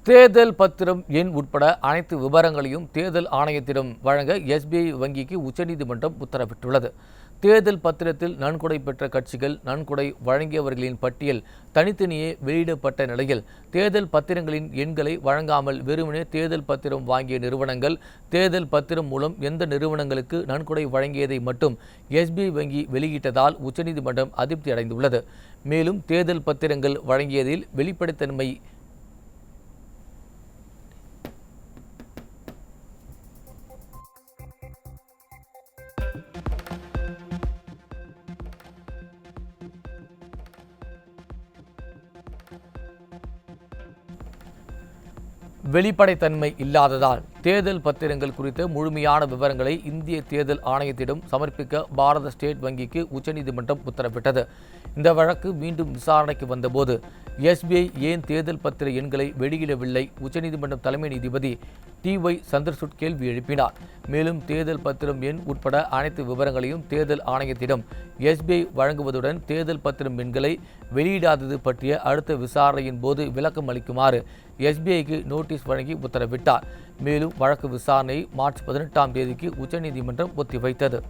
தேர்தல் பத்திரம் எண் உட்பட அனைத்து விவரங்களையும் தேர்தல் ஆணையத்திடம் வழங்க எஸ்பிஐ வங்கிக்கு உச்சநீதிமன்றம் உத்தரவிட்டுள்ளது. தேர்தல் பத்திரத்தில் நன்கொடை பெற்ற கட்சிகள், நன்கொடை வழங்கியவர்களின் பட்டியல் தனித்தனியே வெளியிடப்பட்ட நிலையில் தேர்தல் பத்திரங்களின் எண்களை வழங்காமல் வெறுமனே தேர்தல் பத்திரம் வாங்கிய நிறுவனங்கள், தேர்தல் பத்திரம் மூலம் எந்த நிறுவனங்களுக்கு நன்கொடை வழங்கியதை மட்டும் எஸ்பிஐ வங்கி வெளியிட்டதால் உச்சநீதிமன்றம் அதிருப்தி அடைந்துள்ளது. மேலும் தேர்தல் பத்திரங்கள் வழங்கியதில் வெளிப்படைத்தன்மை வெளிப்படைத்தன்மை இல்லாததால் தேர்தல் பத்திரங்கள் குறித்த முழுமையான விவரங்களை இந்திய தேர்தல் ஆணையத்திடம் சமர்ப்பிக்க பாரத ஸ்டேட் வங்கிக்கு உச்சநீதிமன்றம் உத்தரவிட்டது. இந்த வழக்கு மீண்டும் விசாரணைக்கு வந்தபோது எஸ்பிஐ ஏன் தேர்தல் பத்திர எண்களை வெளியிடவில்லை? உச்சநீதிமன்றம் தலைமை நீதிபதி TY சந்திரசூட் கேள்வி எழுப்பினார். மேலும் தேர்தல் பத்திரம் எண் உட்பட அனைத்து விவரங்களையும் தேர்தல் ஆணையத்திடம் எஸ்பிஐ வழங்குவதுடன் தேர்தல் பத்திரம் எண்களை வெளியிடாதது பற்றிய அடுத்த விசாரணையின் போது விளக்கம் அளிக்குமாறு எஸ்பிஐக்கு நோட்டீஸ் வழங்கி உத்தரவிட்டார். மேலும் வழக்கு விசாரணையை மார்ச் 18ஆம் தேதிக்கு உச்சநீதிமன்றம் ஒத்திவைத்தது.